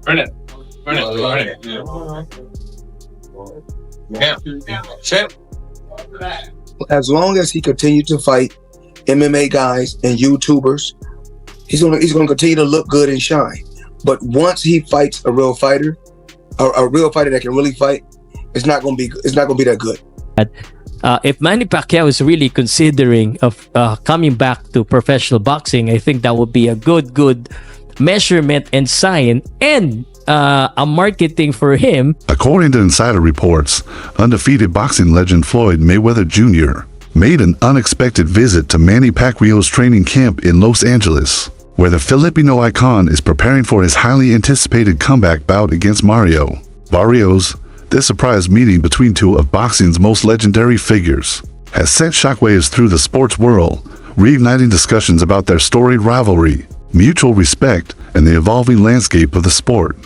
Burn it. Burn it. Burn it. Yeah. Shit. As long as he continues to fight MMA guys and YouTubers, he's gonna continue to look good and shine. But once he fights a real fighter, a real fighter that can really fight, it's not gonna be that good. If Manny Pacquiao is really considering of coming back to professional boxing, I think that would be a good measurement and sign and a marketing for him. According to insider reports, undefeated boxing legend Floyd Mayweather Jr. made an unexpected visit to Manny Pacquiao's training camp in Los Angeles, where the Filipino icon is preparing for his highly anticipated comeback bout against Barrios. This surprise meeting between two of boxing's most legendary figures has sent shockwaves through the sports world, reigniting discussions about their storied rivalry, mutual respect, and the evolving landscape of the sport.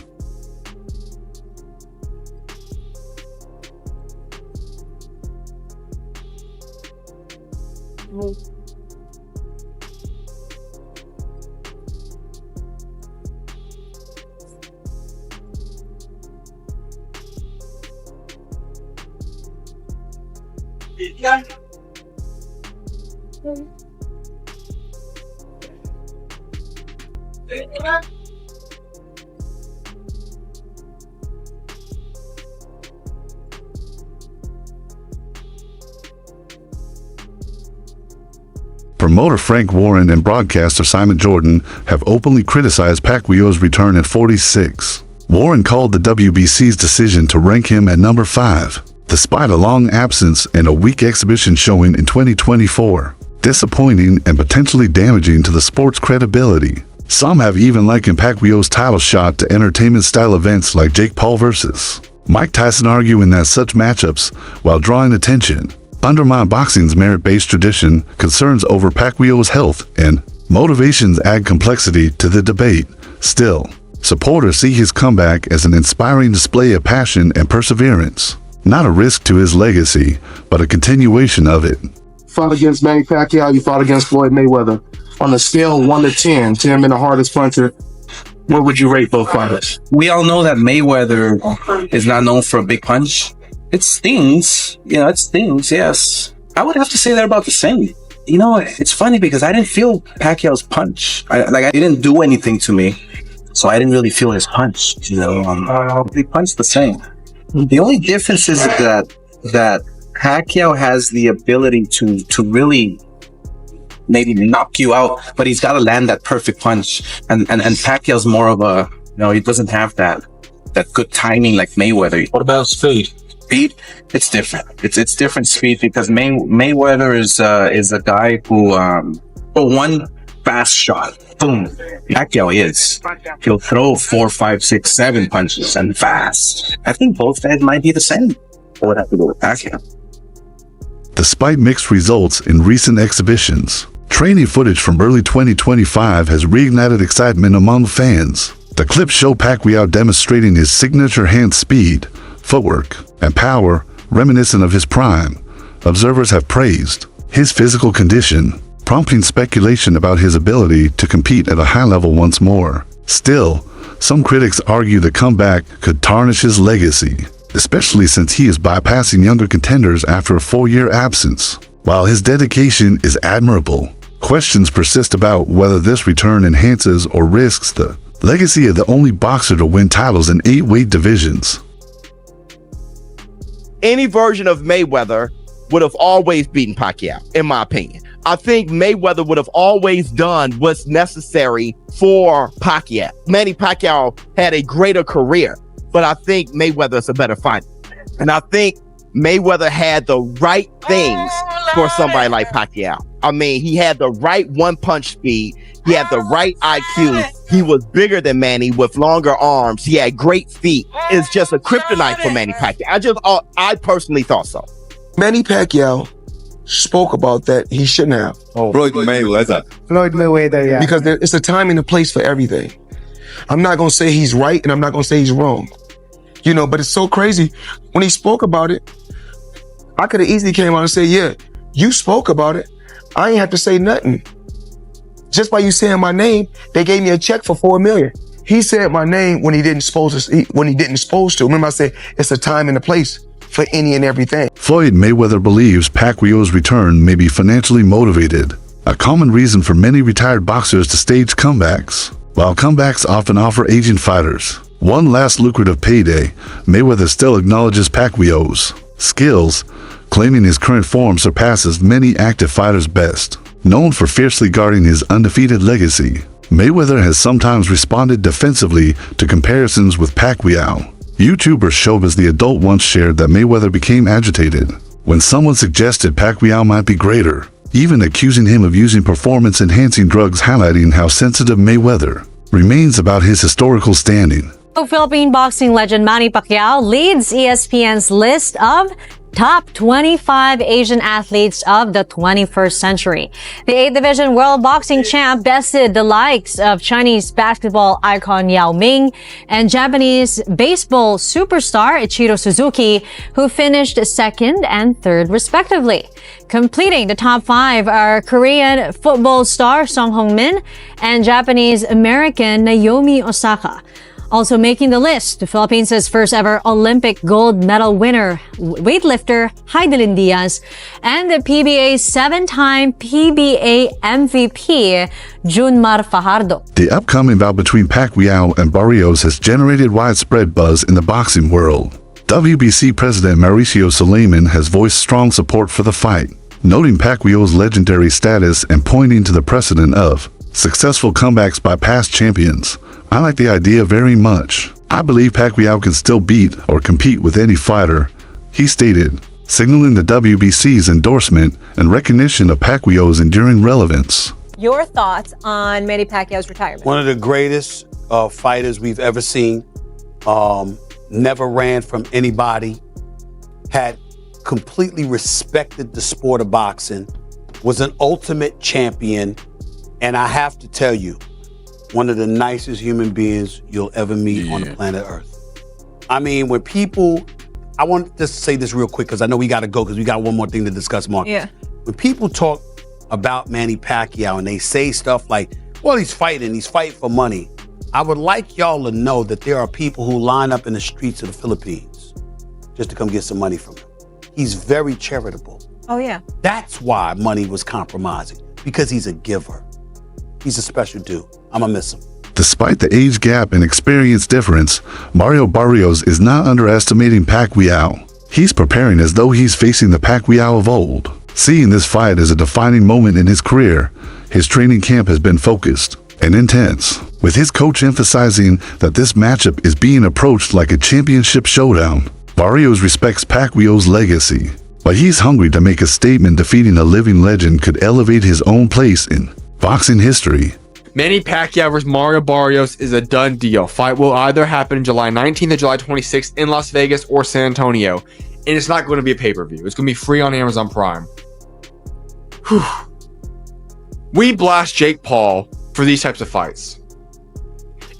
Promoter Frank Warren and broadcaster Simon Jordan have openly criticized Pacquiao's return at 46. Warren called the WBC's decision to rank him at number 5, despite a long absence and a weak exhibition showing in 2024, disappointing and potentially damaging to the sport's credibility. Some have even likened Pacquiao's title shot to entertainment-style events like Jake Paul versus Mike Tyson, arguing that such matchups, while drawing attention, undermine boxing's merit-based tradition. Concerns over Pacquiao's health and motivations add complexity to the debate. Still, supporters see his comeback as an inspiring display of passion and perseverance, not a risk to his legacy, but a continuation of it. Fought against Manny Pacquiao, you fought against Floyd Mayweather. On a scale of 1 to 10, 10 being the hardest puncher, what would you rate both fighters? We all know that Mayweather is not known for a big punch. It stings, it stings, yes. I would have to say they're about the same. It's funny because I didn't feel Pacquiao's punch. I didn't do anything to me, so I didn't really feel his punch, They punched the same. The only difference is that Pacquiao has the ability to really maybe knock you out, but he's got to land that perfect punch. And Pacquiao's more of a, he doesn't have that good timing like Mayweather. What about speed? Speed, it's different. It's different speed because Mayweather is a guy who one fast shot, boom. Pacquiao he'll throw 4, 5, 6, 7 punches and fast. I think both guys might be the same. I would have to go with Pacquiao. Despite mixed results in recent exhibitions, training footage from early 2025 has reignited excitement among fans. The clips show Pacquiao demonstrating his signature hand speed, footwork, and power reminiscent of his prime. Observers have praised his physical condition, prompting speculation about his ability to compete at a high level once more. Still, some critics argue the comeback could tarnish his legacy, especially since he is bypassing younger contenders after a 4-year absence. While his dedication is admirable, questions persist about whether this return enhances or risks the legacy of the only boxer to win titles in 8 weight divisions. Any version of Mayweather would have always beaten Pacquiao, in my opinion. I think Mayweather would have always done what's necessary for Pacquiao. Manny Pacquiao had a greater career, but I think Mayweather's a better fighter. And I think Mayweather had the right things for somebody like Pacquiao. I mean, he had the right one-punch speed. He had the right IQ. He was bigger than Manny with longer arms. He had great feet. It's just a kryptonite for Manny Pacquiao. I personally thought so. Manny Pacquiao spoke about that he shouldn't have. Floyd Mayweather, yeah. Because it's a time and a place for everything. I'm not going to say he's right and I'm not going to say he's wrong. But it's so crazy. When he spoke about it, I could have easily came out and said, yeah, you spoke about it. I ain't have to say nothing. Just by you saying my name, they gave me a check for $4 million. He said my name when he didn't supposed to. Remember I said it's a time and a place for any and everything. Floyd Mayweather believes Pacquiao's return may be financially motivated, a common reason for many retired boxers to stage comebacks. While comebacks often offer aging fighters one last lucrative payday, Mayweather still acknowledges Pacquiao's skills, claiming his current form surpasses many active fighters' best. Known for fiercely guarding his undefeated legacy, Mayweather has sometimes responded defensively to comparisons with Pacquiao. YouTuber Showbiz the Adult once shared that Mayweather became agitated when someone suggested Pacquiao might be greater, even accusing him of using performance-enhancing drugs, highlighting how sensitive Mayweather remains about his historical standing. Philippine boxing legend Manny Pacquiao leads ESPN's list of top 25 Asian athletes of the 21st century. The 8th Division World Boxing Champ bested the likes of Chinese basketball icon Yao Ming and Japanese baseball superstar Ichiro Suzuki, who finished second and third respectively. Completing the top 5 are Korean football star Song Hong-min and Japanese-American Naomi Osaka. Also making the list, the Philippines' first ever Olympic gold medal winner, weightlifter Heidelin Diaz, and the PBA's 7-time PBA MVP, Junmar Fajardo. The upcoming bout between Pacquiao and Barrios has generated widespread buzz in the boxing world. WBC President Mauricio Suleiman has voiced strong support for the fight, noting Pacquiao's legendary status and pointing to the precedent of successful comebacks by past champions. I like the idea very much. I believe Pacquiao can still beat or compete with any fighter, he stated, signaling the WBC's endorsement and recognition of Pacquiao's enduring relevance. Your thoughts on Manny Pacquiao's retirement? One of the greatest fighters we've ever seen. Never ran from anybody. Had completely respected the sport of boxing. Was an ultimate champion. And I have to tell you, one of the nicest human beings you'll ever meet on the planet Earth. I mean, when people, I want to just say this real quick because I know we got to go because we got one more thing to discuss, Mark. Yeah. When people talk about Manny Pacquiao and they say stuff like, well, he's fighting for money. I would like y'all to know that there are people who line up in the streets of the Philippines just to come get some money from him. He's very charitable. Oh, yeah. That's why money was compromising, because he's a giver. He's a special dude. I'm gonna miss him. Despite the age gap and experience difference, Mario Barrios is not underestimating Pacquiao. He's preparing as though he's facing the Pacquiao of old. Seeing this fight as a defining moment in his career, his training camp has been focused and intense, with his coach emphasizing that this matchup is being approached like a championship showdown. Barrios respects Pacquiao's legacy, but he's hungry to make a statement. Defeating a living legend could elevate his own place in boxing history. Manny Pacquiao versus Mario Barrios is a done deal. Fight will either happen July 19th or July 26th in Las Vegas or San Antonio. And it's not going to be a pay-per-view. It's going to be free on Amazon Prime. Whew. We blast Jake Paul for these types of fights.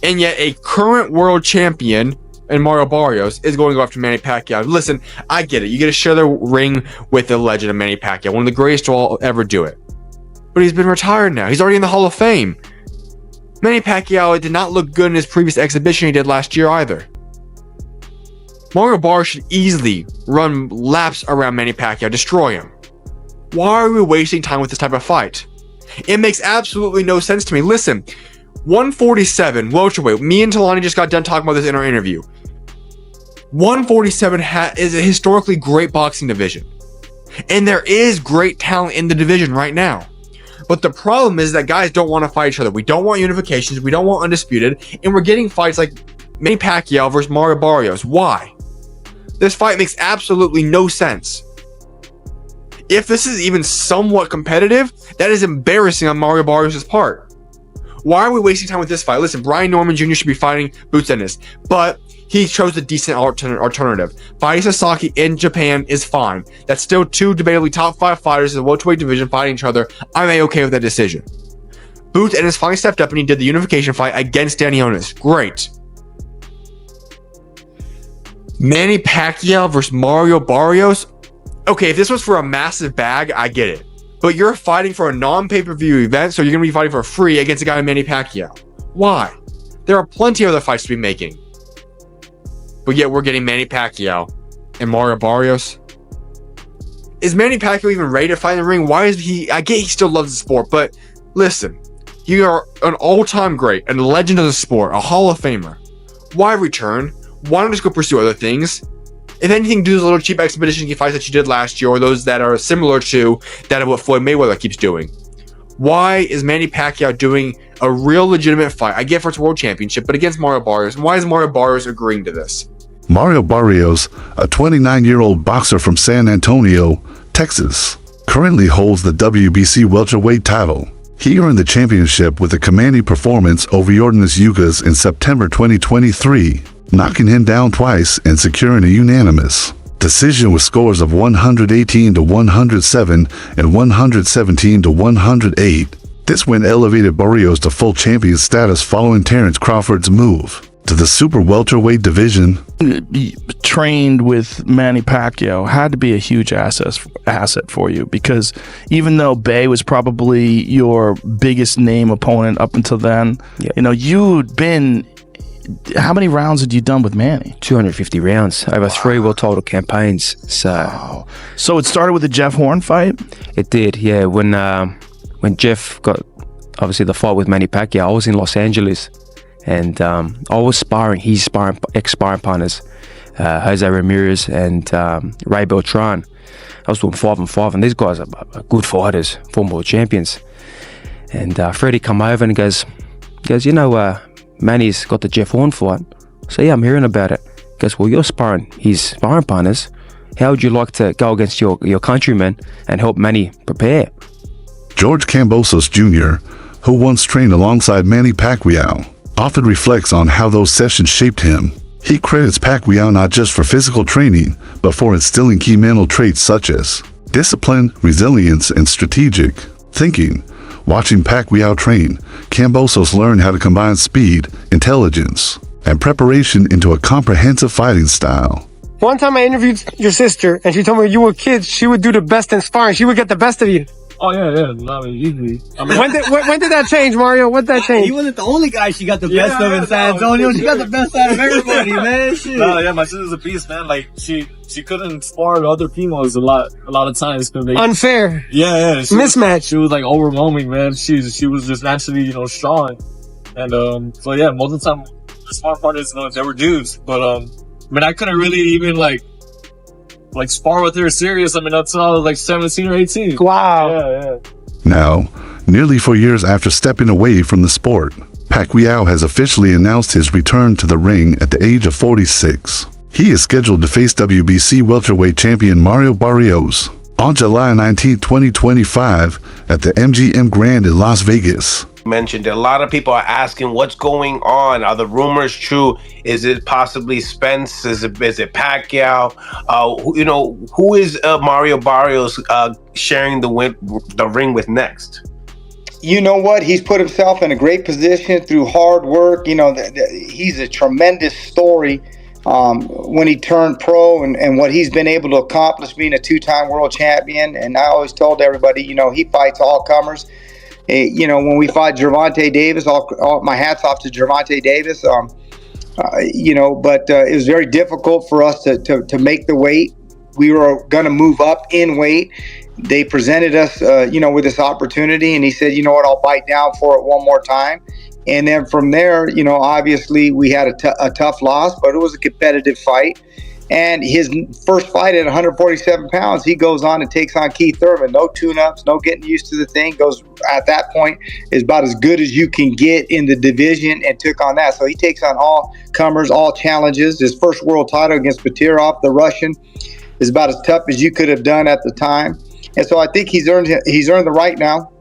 And yet a current world champion in Mario Barrios is going to go after Manny Pacquiao. Listen, I get it. You get to share the ring with the legend of Manny Pacquiao, one of the greatest to all ever do it. But he's been retired now. He's already in the Hall of Fame. Manny Pacquiao did not look good in his previous exhibition he did last year either. Mario Barrios should easily run laps around Manny Pacquiao, destroy him. Why are we wasting time with this type of fight? It makes absolutely no sense to me. Listen, 147 welterweight. Me and Talani just got done talking about this in our interview. 147 is a historically great boxing division. And there is great talent in the division right now. But the problem is that guys don't want to fight each other. We don't want unifications. We don't want undisputed. And we're getting fights like Manny Pacquiao versus Mario Barrios. Why? This fight makes absolutely no sense. If this is even somewhat competitive, that is embarrassing on Mario Barrios' part. Why are we wasting time with this fight? Listen, Brian Norman Jr. should be fighting Boots Ennis, but he chose a decent alternative. Fighting Sasaki in Japan is fine. That's still two debatably top 5 fighters in the welterweight division fighting each other. I'm okay with that decision. Boots Ennis finally stepped up and he did the unification fight against Danny Onis. Great. Manny Pacquiao versus Mario Barrios. Okay, if this was for a massive bag, I get it. But you're fighting for a non-pay-per-view event, so you're going to be fighting for free against a guy like Manny Pacquiao. Why? There are plenty of other fights to be making. But yet we're getting Manny Pacquiao and Mario Barrios. Is Manny Pacquiao even ready to fight in the ring? Why is he? I get he still loves the sport, but listen, you are an all-time great, and a legend of the sport, a Hall of Famer. Why return? Why not just go pursue other things? If anything, do those little cheap expedition fights that you did last year, or those that are similar to that of what Floyd Mayweather keeps doing. Why is Manny Pacquiao doing a real legitimate fight? I get for its world championship, but against Mario Barrios. And why is Mario Barrios agreeing to this? Mario Barrios, a 29-year-old boxer from San Antonio, Texas, currently holds the WBC welterweight title. He earned the championship with a commanding performance over Yordenis Ugas in September 2023, knocking him down twice and securing a unanimous decision with scores of 118-107 and 117-108. This win elevated Barrios to full champion status following Terrence Crawford's move to the super welterweight division. Trained with Manny Pacquiao had to be a huge asset for you, because even though Bay was probably your biggest name opponent up until then, you know, you'd been, how many rounds had you done with Manny? 250 rounds over 3 world title campaigns. So So it started with the Jeff Horn fight? It did, yeah. When Jeff got obviously the fight with Manny Pacquiao, I was in Los Angeles. And I was sparring, ex-sparring partners, Jose Ramirez and Ray Beltran. I was doing 5-on-5, and these guys are good fighters, former world champions. And Freddie come over and goes, you know, Manny's got the Jeff Horn fight. So yeah, I'm hearing about it. He goes, well, you're sparring his sparring partners. How would you like to go against your countrymen and help Manny prepare? George Kambosos Jr., who once trained alongside Manny Pacquiao, often reflects on how those sessions shaped him. He credits Pacquiao not just for physical training, but for instilling key mental traits such as discipline, resilience, and strategic thinking. Watching Pacquiao train, Kambosos learned how to combine speed, intelligence, and preparation into a comprehensive fighting style. One time I interviewed your sister, and she told me when you were kids, she would do the best in sparring. She would get the best of you. Oh yeah. I mean, easily. I mean, when did that change, Mario? When did that change? He wasn't the only guy she got the best of in San Antonio. She got the best out of everybody, man. Shit. No, yeah, my sister's a beast, man. Like she couldn't spar with other females a lot of times because they unfair. Yeah. Mismatch. She was like overwhelming, man. She was just naturally, you know, strong, and so yeah, most of the time the smart partners, you know, they were dudes, but I mean, I couldn't really even like spar with her serious. I mean, until I was like 17 or 18. Wow. Yeah. Now, nearly 4 years after stepping away from the sport, Pacquiao has officially announced his return to the ring at the age of 46. He is scheduled to face WBC welterweight champion Mario Barrios on July 19, 2025 at the MGM Grand in Las Vegas. Mentioned a lot of people are asking what's going on. Are the rumors true? Is it possibly Spence? Is it Pacquiao? Who is Mario Barrios sharing the ring with next? You know what? He's put himself in a great position through hard work. You know, he's a tremendous story when he turned pro and what he's been able to accomplish being a 2-time world champion. And I always told everybody, you know, he fights all comers. You know, when we fought Gervonta Davis, all my hats off to Gervonta Davis. You know, but it was very difficult for us to make the weight. We were going to move up in weight. They presented us, you know, with this opportunity, and he said, you know what, I'll bite down for it one more time. And then from there, you know, obviously we had a tough loss, but it was a competitive fight. And his first fight at 147 pounds, he goes on and takes on Keith Thurman. No tune-ups, no getting used to the thing. Goes at that point is about as good as you can get in the division, and took on that. So he takes on all comers, all challenges. His first world title against Batirov, the Russian, is about as tough as you could have done at the time. And so I think he's earned the right now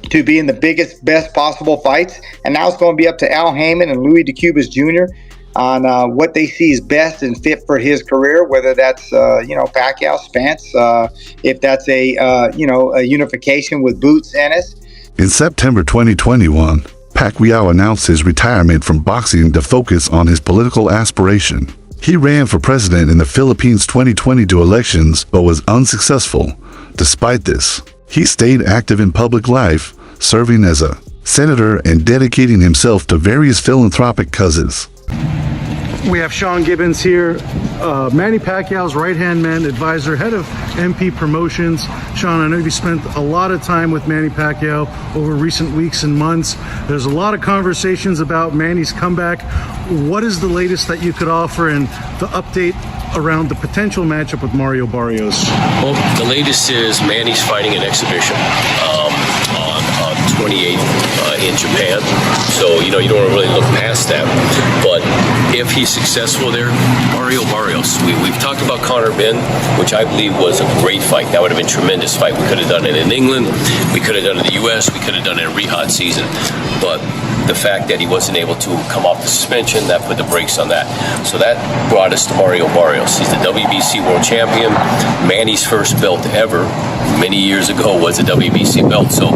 to be in the biggest, best possible fights. And now it's going to be up to Al Heyman and Louis DeCubas Jr. on what they see is best and fit for his career, whether that's, Pacquiao, Spence, if that's a unification with Boots Ennis. In September 2021, Pacquiao announced his retirement from boxing to focus on his political aspiration. He ran for president in the Philippines 2022 elections, but was unsuccessful. Despite this, he stayed active in public life, serving as a senator, and dedicating himself to various philanthropic causes. We have Sean Gibbons here, Manny Pacquiao's right-hand man, advisor, head of MP Promotions. Sean, I know you spent a lot of time with Manny Pacquiao over recent weeks and months. There's a lot of conversations about Manny's comeback. What is the latest that you could offer and the update around the potential matchup with Mario Barrios? Well, the latest is Manny's fighting an exhibition on 28th in Japan. So, you don't want to really look past that. But if he's successful there, Mario Barrios, we've talked about Conor Ben, which I believe was a great fight. That would have been a tremendous fight. We could have done it in England. We could have done it in the U.S. We could have done it in Riyadh season. But the fact that he wasn't able to come off the suspension, that put the brakes on that. So that brought us to Mario Barrios. He's the WBC world champion. Manny's first belt ever, many years ago, was a WBC belt. So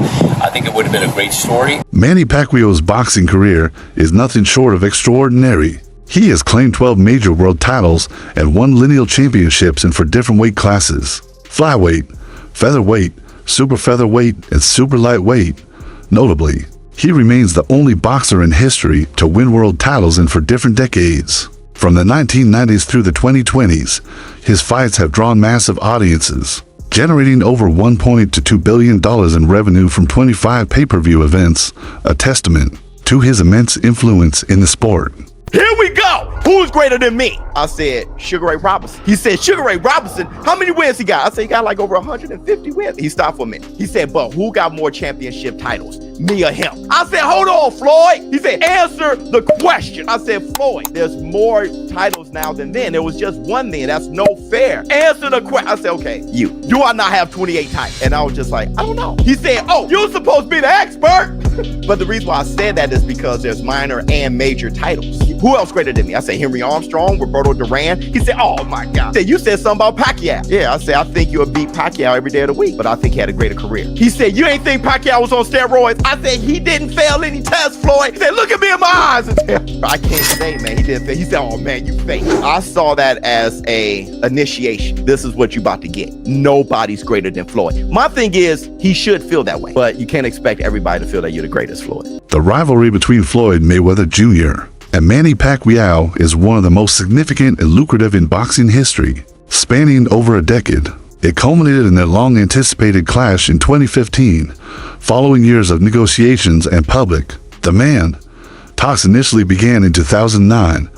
I think it would have been a great story. Manny Pacquiao's boxing career is nothing short of extraordinary. He has claimed 12 major world titles and won lineal championships in 4 different weight classes: flyweight, featherweight, super featherweight, and super lightweight. Notably, he remains the only boxer in history to win world titles in 4 different decades. From the 1990s through the 2020s, his fights have drawn massive audiences, generating over $1.2 billion in revenue from 25 pay-per-view events, a testament to his immense influence in the sport. Here we go. Who's greater than me? I said, Sugar Ray Robinson. He said, Sugar Ray Robinson, how many wins he got? I said, he got like over 150 wins. He stopped for a minute. He said, but who got more championship titles, me or him? I said, hold on, Floyd. He said, answer the question. I said, Floyd, there's more titles now than then. There was just one then. That's no fair. Answer the question. I said, okay, you. Do I not have 28 titles? And I was just like, I don't know. He said, oh, you're supposed to be the expert. But the reason why I said that is because there's minor and major titles. Who else greater than me? I said Henry Armstrong, Roberto Duran. He said, oh my God. He said, you said something about Pacquiao. Yeah, I said, I think you'll beat Pacquiao every day of the week, but I think he had a greater career. He said, you ain't think Pacquiao was on steroids? I said, he didn't fail any tests, Floyd. He said, look at me in my eyes. I can't say, man, he didn't fail. He said, oh man, you fake. I saw that as a initiation. This is what you about to get. Nobody's greater than Floyd. My thing is, he should feel that way, but you can't expect everybody to feel that you're the greatest, Floyd. The rivalry between Floyd Mayweather Jr. and Manny Pacquiao is one of the most significant and lucrative in boxing history. Spanning over a decade, it culminated in their long-anticipated clash in 2015. Following years of negotiations and public demand, talks initially began in 2009,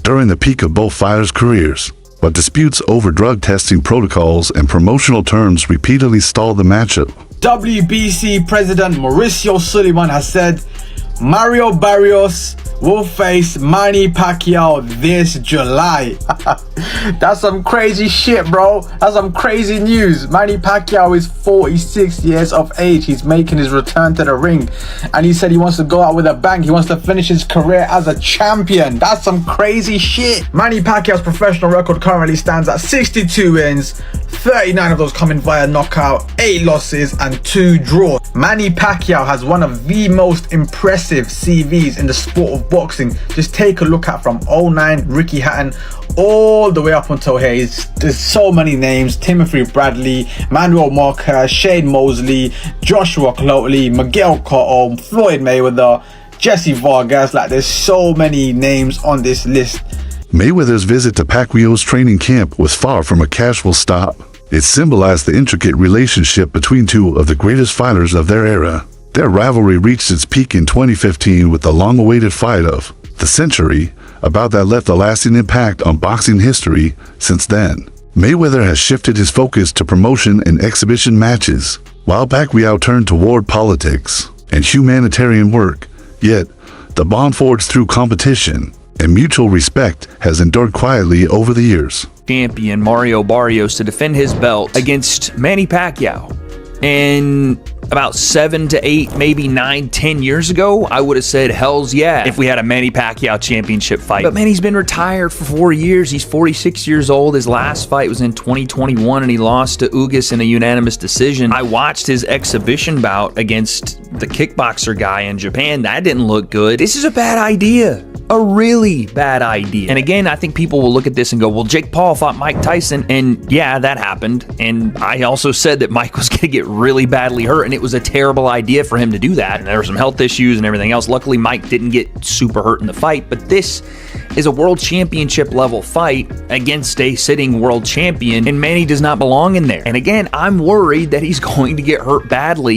during the peak of both fighters' careers. But disputes over drug testing protocols and promotional terms repeatedly stalled the matchup. WBC President Mauricio Suleiman has said Mario Barrios will face Manny Pacquiao this July. That's some crazy shit, bro. That's some crazy news. Manny Pacquiao is 46 years of age. He's making his return to the ring. And he said he wants to go out with a bang. He wants to finish his career as a champion. That's some crazy shit. Manny Pacquiao's professional record currently stands at 62 wins, 39 of those coming via knockout, 8 losses and 2 draws. Manny Pacquiao has one of the most impressive CVs in the sport of boxing. Just take a look at from 09 Ricky Hatton all the way up until here. There's so many names: Timothy Bradley, Manuel Marquez, Shane Mosley, Joshua Cloteley, Miguel Cotto, Floyd Mayweather, Jesse Vargas. Like, there's so many names on this list. Mayweather's visit to Pacquiao's training camp was far from a casual stop. It symbolized the intricate relationship between two of the greatest fighters of their era. Their rivalry reached its peak in 2015 with the long-awaited fight of the century, a bout that left a lasting impact on boxing history since then. Mayweather has shifted his focus to promotion and exhibition matches, while Pacquiao turned toward politics and humanitarian work. Yet, the bond forged through competition and mutual respect has endured quietly over the years. Champion Mario Barrios to defend his belt against Manny Pacquiao. And about 7 to 8, maybe 9, 10 years ago, I would have said hells yeah if we had a Manny Pacquiao championship fight. But Manny's been retired for 4 years. He's 46 years old. His last fight was in 2021 and he lost to Ugas in a unanimous decision. I watched his exhibition bout against the kickboxer guy in Japan. That didn't look good. This is a bad idea. A really bad idea. And again, I think people will look at this and go, well, Jake Paul fought Mike Tyson, and yeah, that happened. And I also said that Mike was going to get really badly hurt. and it was a terrible idea for him to do that. And there were some health issues and everything else. Luckily, Mike didn't get super hurt in the fight, but this is a world championship level fight against a sitting world champion, and Manny does not belong in there. And again, I'm worried that he's going to get hurt badly.